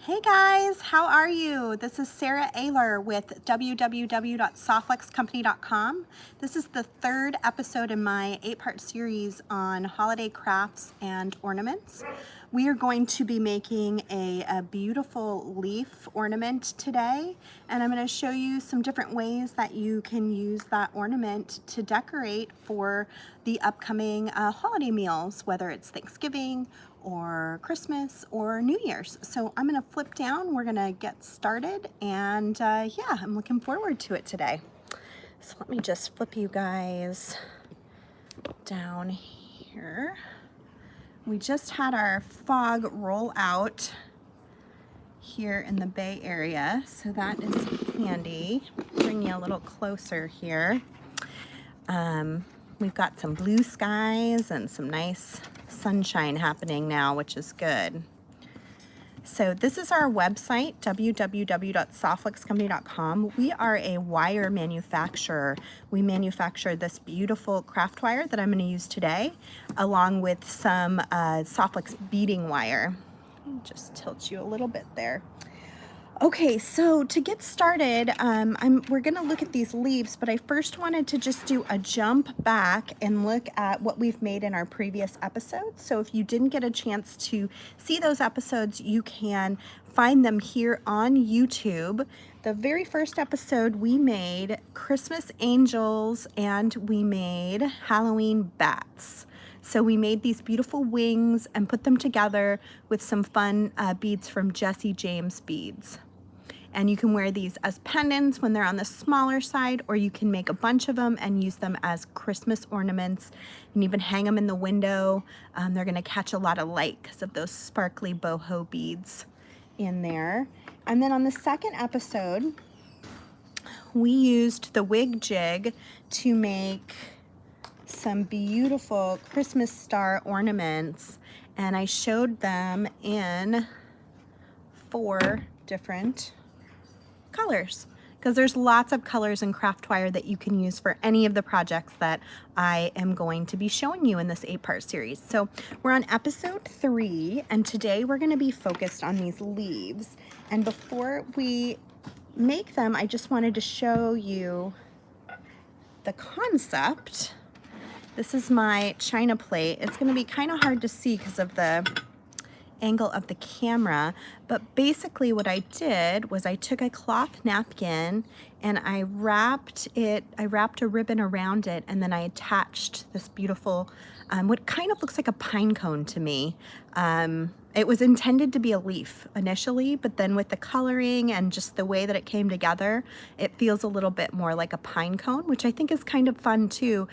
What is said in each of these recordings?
Hey guys, how are you? This is Sara Oehler with www.softflexcompany.com. This is the third episode in my 8-part series on holiday crafts and ornaments. We are going to be making a beautiful leaf ornament today, and I'm going to show you some different ways that you can use that ornament to decorate for the upcoming holiday meals, whether it's Thanksgiving or Christmas or New Year's. So I'm gonna flip down, we're gonna get started, and yeah, I'm looking forward to it today. So let me just flip you guys down here. We just had our fog roll out here in the Bay Area, so that is handy. Bring you a little closer here. We've got some blue skies and some nice sunshine happening now, which is good. So this is our website, www.softflexcompany.com. We are a wire manufacturer. We manufacture this beautiful craft wire that I'm going to use today, along with some Softflex beading wire. Let me just tilt you a little bit there. Okay, so to get started, we're gonna look at these leaves, but I first wanted to just do a jump back and look at what we've made in our previous episodes. So if you didn't get a chance to see those episodes, you can find them here on YouTube. The very first episode, we made Christmas angels and we made Halloween bats. So we made these beautiful wings and put them together with some fun beads from Jesse James Beads. And you can wear these as pendants when they're on the smaller side, or you can make a bunch of them and use them as Christmas ornaments and even hang them in the window. They're gonna catch a lot of light because of those sparkly boho beads in there. And then on the second episode, we used the WigJig to make some beautiful Christmas star ornaments, and I showed them in 4 different colors, because there's lots of colors in craft wire that you can use for any of the projects that I am going to be showing you in this 8-part series. So we're on episode 3, and today we're going to be focused on these leaves. And before we make them, I just wanted to show you the concept. This is my china plate. It's going to be kind of hard to see because of the angle of the camera, but basically what I did was I took a cloth napkin and I wrapped a ribbon around it, and then I attached this beautiful what kind of looks like a pine cone to me. It was intended to be a leaf initially, but then with the coloring and just the way that it came together, it feels a little bit more like a pine cone, which I think is kind of fun too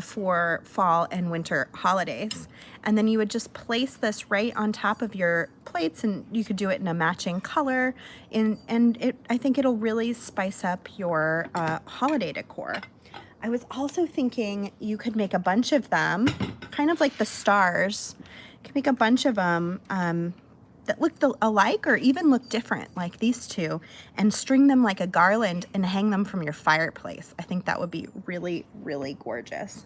for fall and winter holidays. And then you would just place this right on top of your plates, and you could do it in a matching color, and I think it'll really spice up your holiday decor. I was also thinking you could make a bunch of them, kind of like the stars. You could make a bunch of them that look alike or even look different, like these two, and string them like a garland and hang them from your fireplace. I think that would be really, really gorgeous.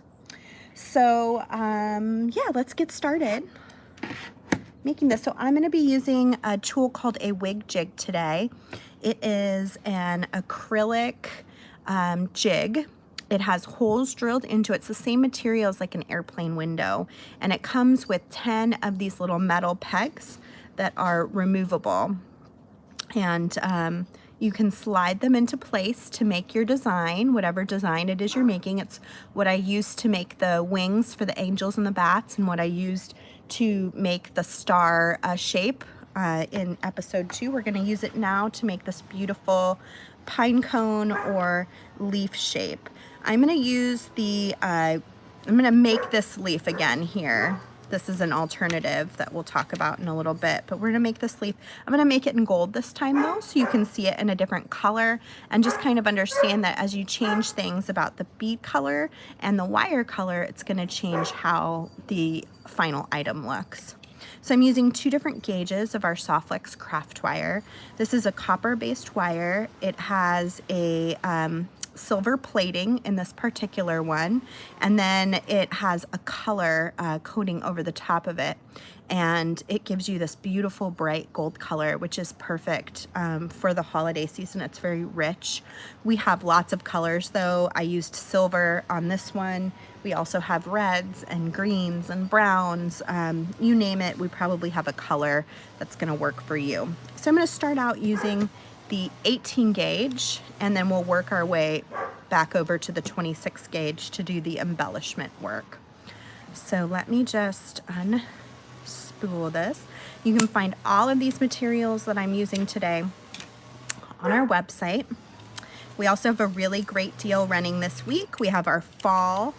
So yeah, let's get started making this. So I'm going to be using a tool called a WigJig today. It is an acrylic jig. It has holes drilled into it. It's the same material as like an airplane window, and it comes with 10 of these little metal pegs that are removable, and you can slide them into place to make your design, whatever design it is you're making. It's what I used to make the wings for the angels and the bats, and what I used to make the star shape in episode 2. We're going to use it now to make this beautiful pine cone or leaf shape. I'm going to use I'm going to make this leaf again here. This is an alternative that we'll talk about in a little bit, but we're going to make this leaf. I'm going to make it in gold this time though, so you can see it in a different color, and just kind of understand that as you change things about the bead color and the wire color, it's going to change how the final item looks. So I'm using 2 different gauges of our Softflex craft wire. This is a copper-based wire. It has a silver plating in this particular one, and then it has a color coating over the top of it. and it gives you this beautiful bright gold color, which is perfect for the holiday season. It's very rich. We have lots of colors though. I used silver on this one. We also have reds and greens and browns. You name it, we probably have a color that's gonna work for you. So I'm gonna start out using the 18 gauge, and then we'll work our way back over to the 26 gauge to do the embellishment work. So let me just unspool this. You can find all of these materials that I'm using today on our website. We also have a really great deal running this week. We have our fall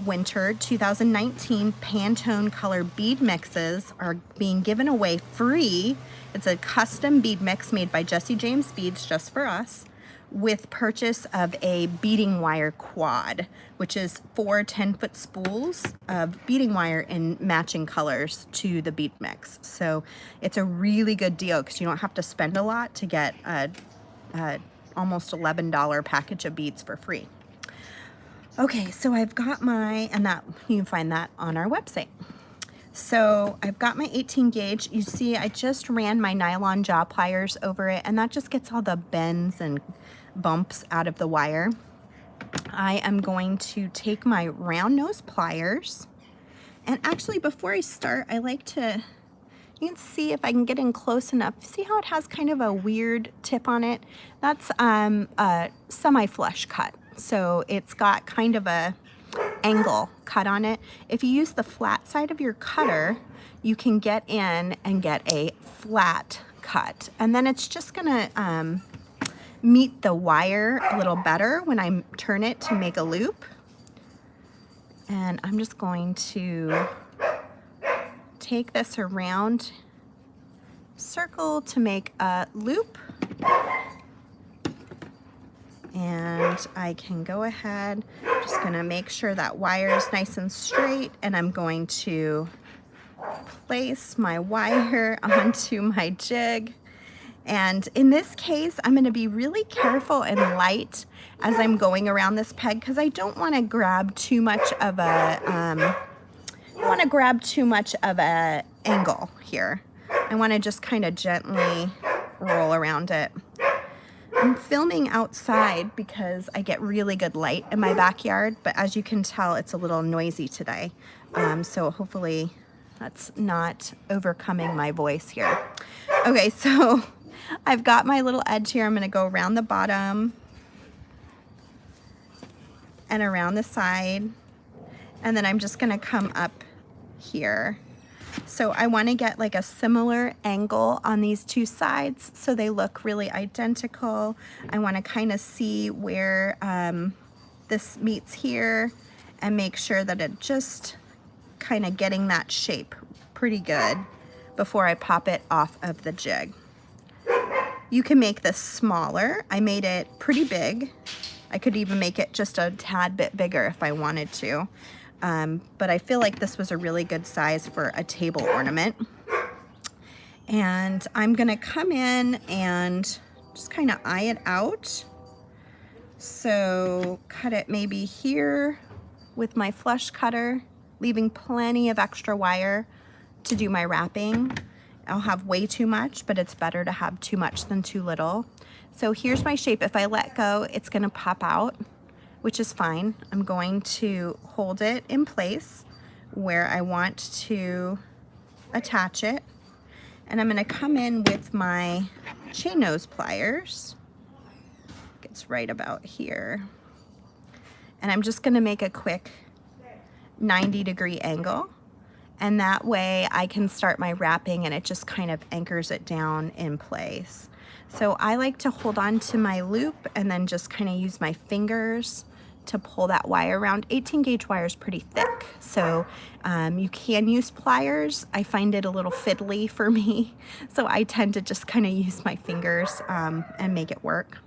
winter 2019 Pantone color bead mixes are being given away free. It's a custom bead mix made by Jesse James Beads just for us, with purchase of a beading wire quad, which is 4 10-foot spools of beading wire in matching colors to the bead mix. So it's a really good deal because you don't have to spend a lot to get a almost $11 package of beads for free. Okay, so I've got my, and that you can find that on our website. So I've got my 18 gauge. You see, I just ran my nylon jaw pliers over it, and that just gets all the bends and bumps out of the wire. I am going to take my round nose pliers, and actually before I start, I like to, you can see if I can get in close enough. See how it has kind of a weird tip on it? That's a semi-flush cut. So it's got kind of a angle cut on it. If you use the flat side of your cutter, you can get in and get a flat cut. And then it's just gonna meet the wire a little better when I turn it to make a loop. And I'm just going to take this around circle to make a loop. And I can go ahead, just gonna make sure that wire is nice and straight, and I'm going to place my wire onto my jig. And in this case, I'm gonna be really careful and light as I'm going around this peg, because I don't wanna grab too much of a, angle here. I wanna just kind of gently roll around it. I'm filming outside because I get really good light in my backyard, but as you can tell, it's a little noisy today. So hopefully that's not overcoming my voice here. Okay, so I've got my little edge here. I'm gonna go around the bottom and around the side, and then I'm just gonna come up here. So I want to get like a similar angle on these two sides so they look really identical. I want to kind of see where this meets here and make sure that it just kind of getting that shape pretty good before I pop it off of the jig. You can make this smaller. I made it pretty big. I could even make it just a tad bit bigger if I wanted to. But I feel like this was a really good size for a table ornament. And I'm gonna come in and just kind of eye it out. So cut it maybe here with my flush cutter, leaving plenty of extra wire to do my wrapping. I'll have way too much, but it's better to have too much than too little. So here's my shape. If I let go, it's gonna pop out, which is fine. I'm going to hold it in place where I want to attach it. And I'm gonna come in with my chain nose pliers. It's right about here. And I'm just gonna make a quick 90-degree angle. And that way I can start my wrapping and it just kind of anchors it down in place. So I like to hold on to my loop and then just kind of use my fingers to pull that wire around. 18 gauge wire is pretty thick, so you can use pliers. I find it a little fiddly for me, so I tend to just kind of use my fingers and make it work.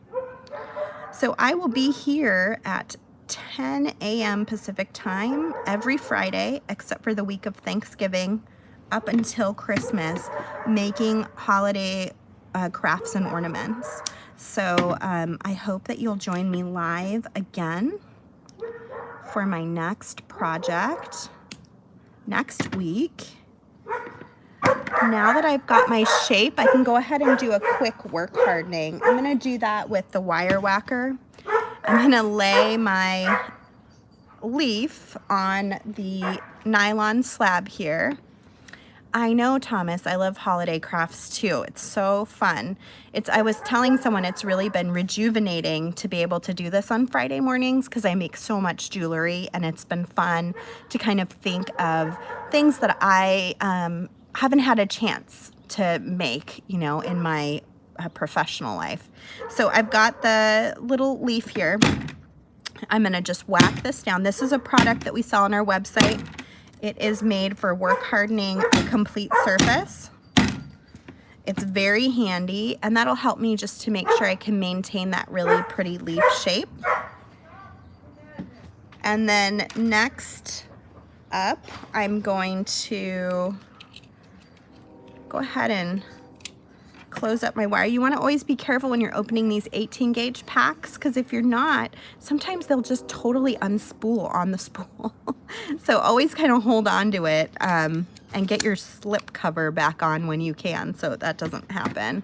So I will be here at 10 a.m. Pacific time every Friday, except for the week of Thanksgiving, up until Christmas, making holiday crafts and ornaments. So I hope that you'll join me live again for my next project next week. Now that I've got my shape, I can go ahead and do a quick work hardening. I'm gonna do that with the wire whacker. I'm gonna lay my leaf on the nylon slab here. I know, Thomas, I love holiday crafts too. It's so fun. I was telling someone it's really been rejuvenating to be able to do this on Friday mornings because I make so much jewelry, and it's been fun to kind of think of things that I haven't had a chance to make, you know, in my professional life. So I've got the little leaf here. I'm gonna just whack this down. This is a product that we sell on our website. It is made for work hardening a complete surface. It's very handy, and that'll help me just to make sure I can maintain that really pretty leaf shape. And then next up, I'm going to go ahead and close up my wire. You want to always be careful when you're opening these 18 gauge packs, because if you're not, sometimes they'll just totally unspool on the spool. So always kind of hold on to it and get your slip cover back on when you can, so that doesn't happen.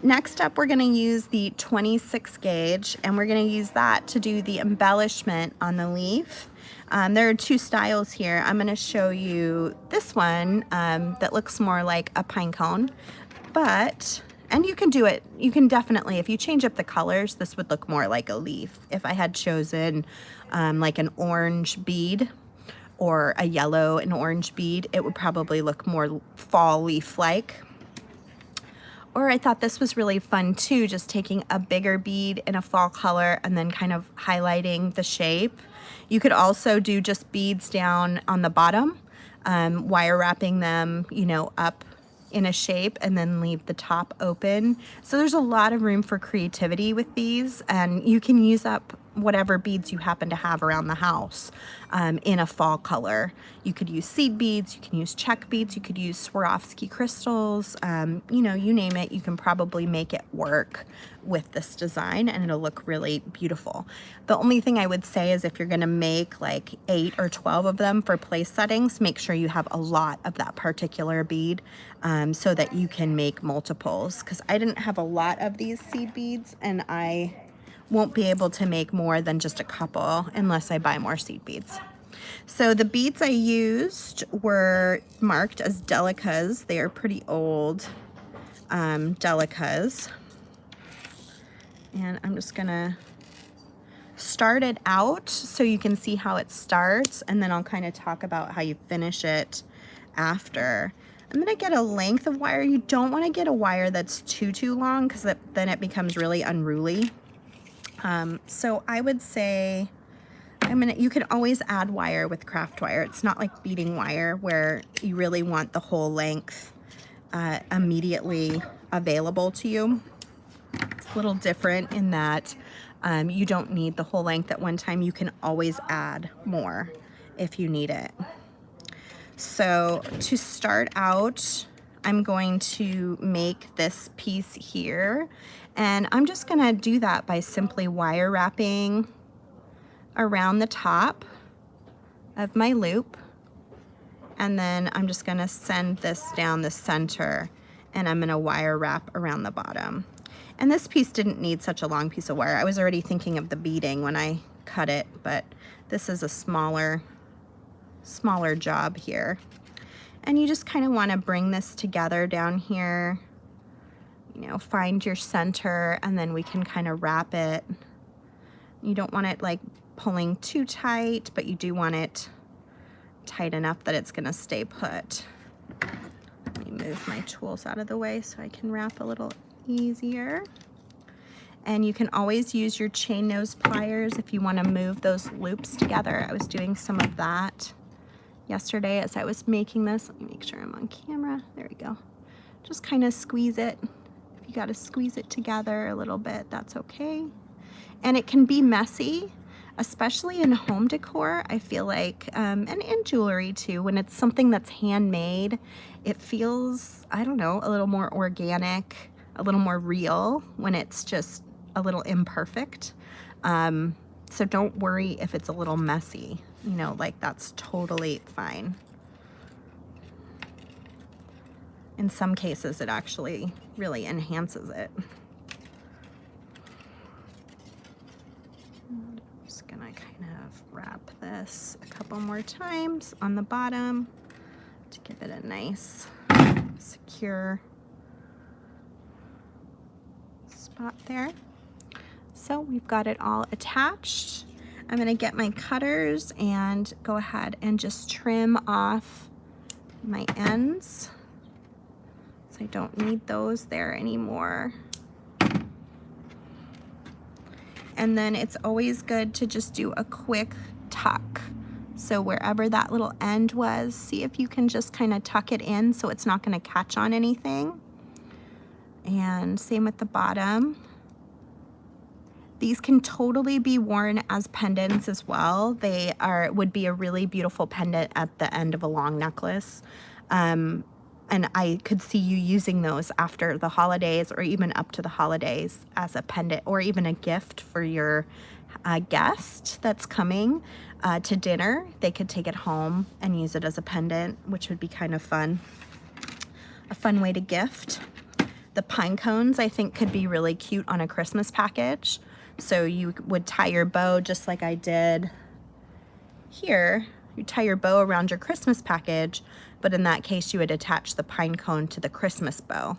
Next up, we're going to use the 26 gauge, and we're going to use that to do the embellishment on the leaf. There are two styles here. I'm going to show you this one that looks more like a pine cone. And you can do it, you can definitely, if you change up the colors, this would look more like a leaf. If I had chosen like an orange bead or a yellow and orange bead, it would probably look more fall leaf-like. Or I thought this was really fun too, just taking a bigger bead in a fall color and then kind of highlighting the shape. You could also do just beads down on the bottom, wire wrapping them, you know, up in a shape, and then leave the top open. So there's a lot of room for creativity with these, and you can use up whatever beads you happen to have around the house in a fall color. You could use seed beads, you can use check beads, you could use Swarovski crystals, you know, you name it, you can probably make it work with this design, and it'll look really beautiful. The only thing I would say is if you're gonna make like 8 or 12 of them for place settings, make sure you have a lot of that particular bead so that you can make multiples, because I didn't have a lot of these seed beads, and I won't be able to make more than just a couple unless I buy more seed beads. So the beads I used were marked as delicas. They are pretty old delicas. And I'm just gonna start it out so you can see how it starts, and then I'll kind of talk about how you finish it after. I'm gonna get a length of wire. You don't wanna get a wire that's too long, because then it becomes really unruly. So I would say you can always add wire with craft wire. It's not like beading wire where you really want the whole length immediately available to you. It's a little different in that you don't need the whole length at one time. You can always add more if you need it. So to start out, I'm going to make this piece here, and I'm just gonna do that by simply wire wrapping around the top of my loop, and then I'm just gonna send this down the center, and I'm gonna wire wrap around the bottom. And this piece didn't need such a long piece of wire. I was already thinking of the beading when I cut it, but this is a smaller job here. And you just kind of want to bring this together down here, you know, find your center, and then we can kind of wrap it. You don't want it like pulling too tight, but you do want it tight enough that it's going to stay put. Let me move my tools out of the way so I can wrap a little easier. And you can always use your chain nose pliers if you want to move those loops together. I was doing some of that yesterday as I was making this. Let me make sure I'm on camera. There we go. Just kind of squeeze it. If you got to squeeze it together a little bit, that's okay. And it can be messy, especially in home decor. I feel like, and in jewelry too, when it's something that's handmade, it feels, I don't know, a little more organic, a little more real when it's just a little imperfect. So don't worry if it's a little messy, you know, like that's totally fine. In some cases, it actually really enhances it. I'm just gonna kind of wrap this a couple more times on the bottom to give it a nice, secure spot there. So we've got it all attached. I'm gonna get my cutters and go ahead and just trim off my ends. So I don't need those there anymore. And then it's always good to just do a quick tuck. So wherever that little end was, see if you can just kind of tuck it in so it's not gonna catch on anything. And same with the bottom. These can totally be worn as pendants as well. They would be a really beautiful pendant at the end of a long necklace. And I could see you using those after the holidays or even up to the holidays as a pendant or even a gift for your guest that's coming to dinner. They could take it home and use it as a pendant, which would be kind of fun. A fun way to gift. The pine cones, I think, could be really cute on a Christmas package. So you would tie your bow just like I did here. You tie your bow around your Christmas package, but in that case, you would attach the pine cone to the Christmas bow.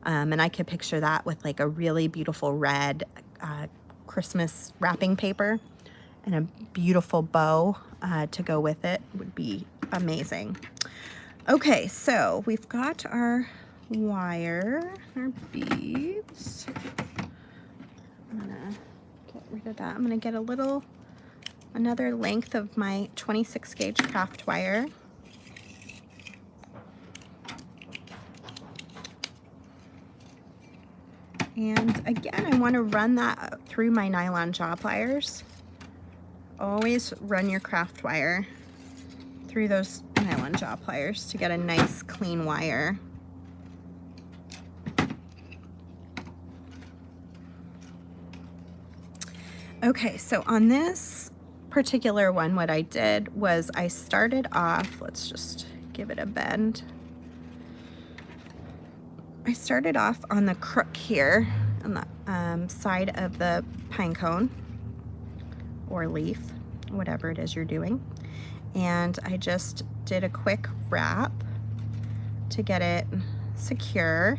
And I could picture that with like a really beautiful red Christmas wrapping paper and a beautiful bow to go with it. Would be amazing. Okay, so we've got our wire, our beads. I'm gonna get rid of that. I'm gonna get another length of my 26 gauge craft wire. And again, I want to run that through my nylon jaw pliers. Always run your craft wire through those nylon jaw pliers to get a nice clean wire. Okay, so on this particular one, what I did was I started off, let's just give it a bend. I started off on the crook here on the side of the pine cone or leaf, whatever it is you're doing. And I just did a quick wrap to get it secure.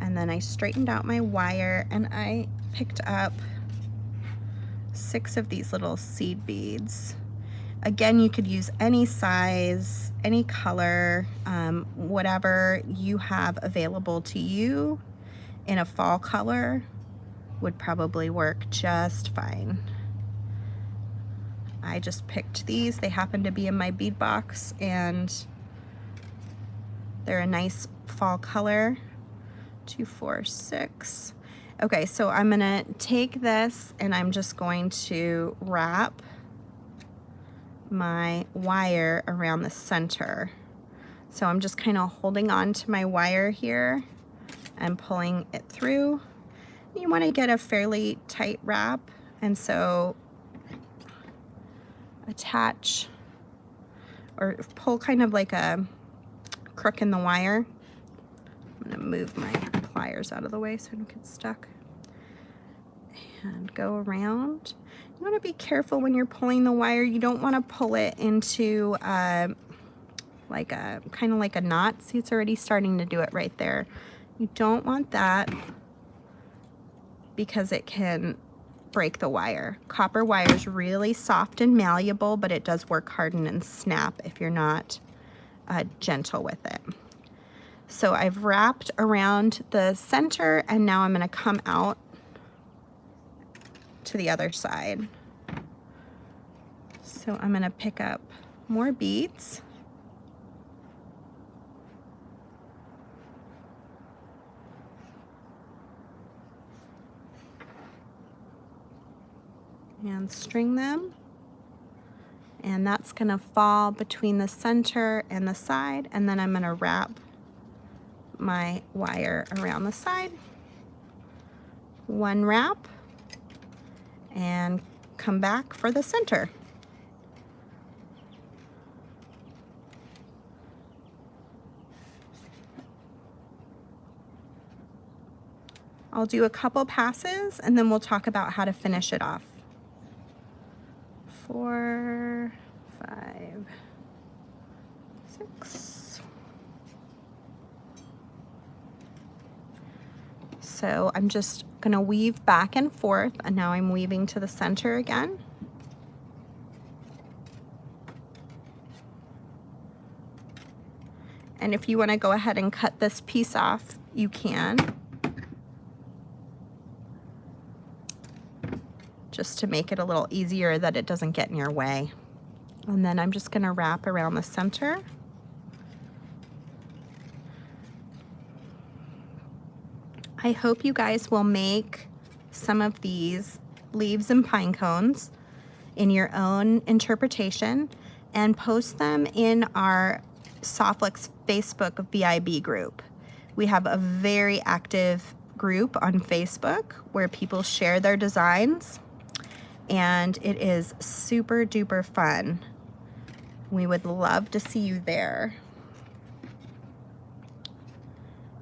And then I straightened out my wire and I picked up 6 of these little seed beads. Again, you could use any size, any color, whatever you have available to you in a fall color would probably work just fine. I just picked these. They happen to be in my bead box and they're a nice fall color. 2, 4, 6. Okay, so I'm gonna take this and I'm just going to wrap my wire around the center. So I'm just kind of holding on to my wire here and pulling it through. You want to get a fairly tight wrap, and so attach or pull kind of like a crook in the wire. I'm gonna move my pliers out of the way so I don't get stuck. And go around. You want to be careful when you're pulling the wire. You don't want to pull it into like a kind of like a knot. See, it's already starting to do it right there. You don't want that because it can break the wire. Copper wire is really soft and malleable, but it does work harden and snap if you're not gentle with it. So I've wrapped around the center and now I'm going to come out to the other side. So I'm going to pick up more beads. And string them. And that's going to fall between the center and the side, and then I'm going to wrap my wire around the side. One wrap. And come back for the center. I'll do a couple passes and then we'll talk about how to finish it off. 4, 5, 6. So I'm just gonna weave back and forth, and now I'm weaving to the center again. And if you want to go ahead and cut this piece off, you can. Just to make it a little easier that it doesn't get in your way. And then I'm just going to wrap around the center. I hope you guys will make some of these leaves and pine cones in your own interpretation and post them in our Softflix Facebook VIB group. We have a very active group on Facebook where people share their designs, and it is super duper fun. We would love to see you there.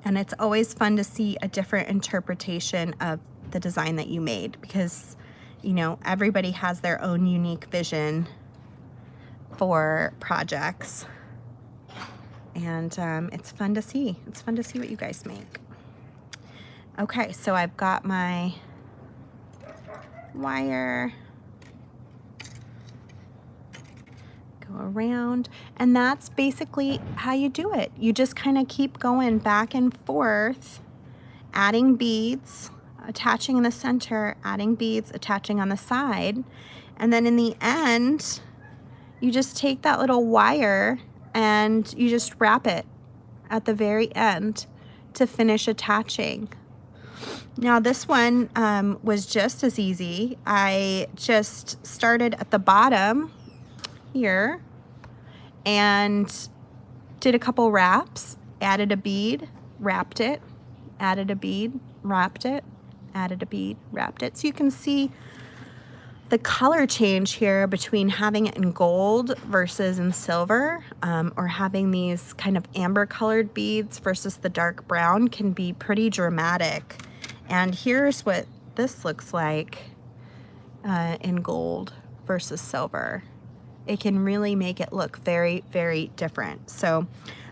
And it's always fun to see a different interpretation of the design that you made, because, you know, everybody has their own unique vision for projects. And it's fun to see. It's fun to see what you guys make. Okay, so I've got my wire. Go around. And that's basically how you do it. You just kind of keep going back and forth, adding beads, attaching in the center, adding beads, attaching on the side. And then in the end, you just take that little wire and you just wrap it at the very end to finish attaching. Now this one was just as easy. I just started at the bottom here and did a couple wraps, added a bead, wrapped it, added a bead, wrapped it, added a bead, wrapped it. So you can see the color change here between having it in gold versus in silver, or having these kind of amber colored beads versus the dark brown can be pretty dramatic. And here's what this looks like in gold versus silver. It can really make it look very, very different. So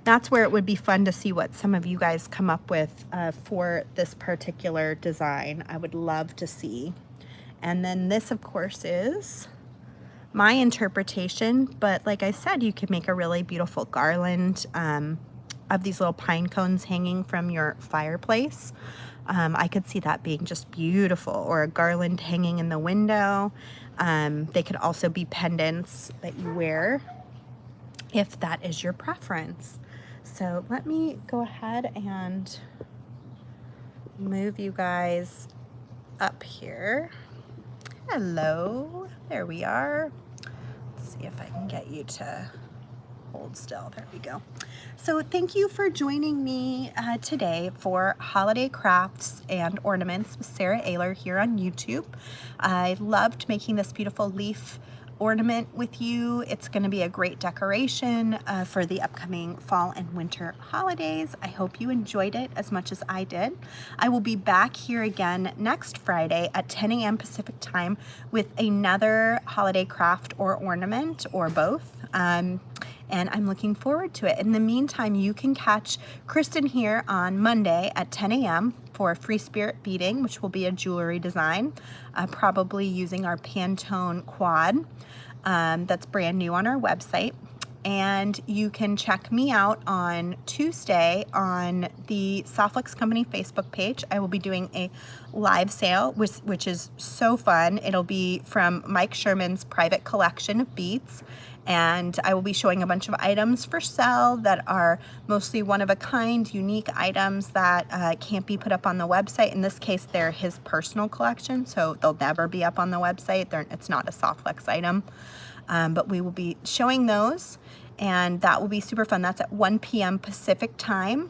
that's where it would be fun to see what some of you guys come up with for this particular design. I would love to see. And then this, of course, is my interpretation, but like I said, you can make a really beautiful garland of these little pine cones hanging from your fireplace. I could see that being just beautiful, or a garland hanging in the window. They could also be pendants that you wear if that is your preference. So let me go ahead and move you guys up here. Hello, there we are. Let's see if I can get you to hold still. There we go. So thank you for joining me today for Holiday Crafts and Ornaments with Sara Oehler here on YouTube. I loved making this beautiful leaf ornament with you. It's going to be a great decoration for the upcoming fall and winter holidays. I hope you enjoyed it as much as I did. I will be back here again next Friday at 10 a.m. Pacific time with another holiday craft or ornament, or both. And I'm looking forward to it. In the meantime, you can catch Kristen here on Monday at 10 a.m. for Free Spirit Beading, which will be a jewelry design, probably using our Pinecone quad. That's brand new on our website. And you can check me out on Tuesday on the Softflix Company Facebook page. I will be doing a live sale, which is so fun. It'll be from Mike Sherman's private collection of beads. And I will be showing a bunch of items for sale that are mostly one-of-a-kind, unique items that can't be put up on the website. In this case, they're his personal collection, so they'll never be up on the website. It's not a Softflix item, but we will be showing those, and that will be super fun. That's at 1 p.m. Pacific time.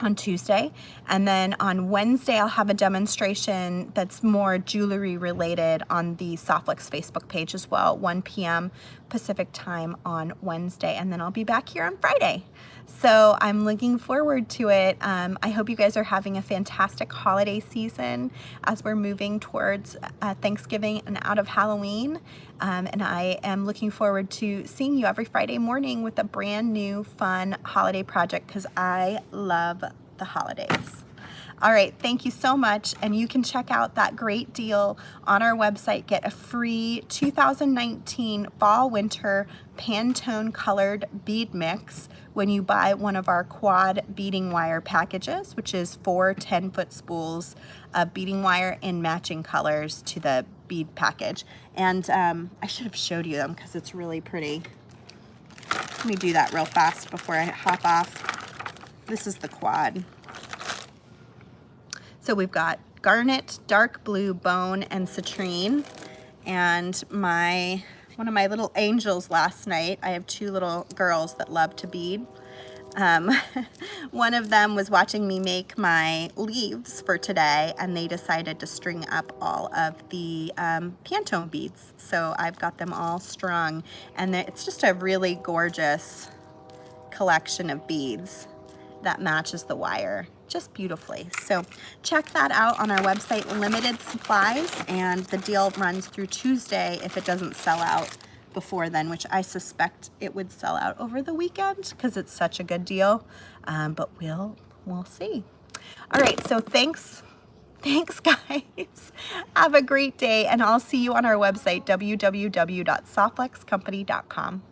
on Tuesday, and then on Wednesday I'll have a demonstration that's more jewelry related on the Softflix Facebook page as well, 1 p.m. Pacific time on Wednesday, and then I'll be back here on Friday. So I'm looking forward to it. I hope you guys are having a fantastic holiday season as we're moving towards Thanksgiving and out of Halloween. And I am looking forward to seeing you every Friday morning with a brand new fun holiday project, because I love the holidays. All right, thank you so much, and you can check out that great deal on our website. Get a free 2019 fall winter Pantone colored bead mix when you buy one of our quad beading wire packages, which is 4 10-foot spools of beading wire in matching colors to the bead package. And I should have showed you them because it's really pretty. Let me do that real fast before I hop off. This is the quad. So we've got garnet, dark blue, bone, and citrine. And one of my little angels last night, I have 2 little girls that love to bead. One of them was watching me make my leaves for today, and they decided to string up all of the Pantone beads. So I've got them all strung, and it's just a really gorgeous collection of beads that matches the wire just beautifully. So check that out on our website, limited supplies, and the deal runs through Tuesday if it doesn't sell out before then, which I suspect it would sell out over the weekend because it's such a good deal, but we'll see. All right, so thanks guys. Have a great day, and I'll see you on our website, www.softflexcompany.com.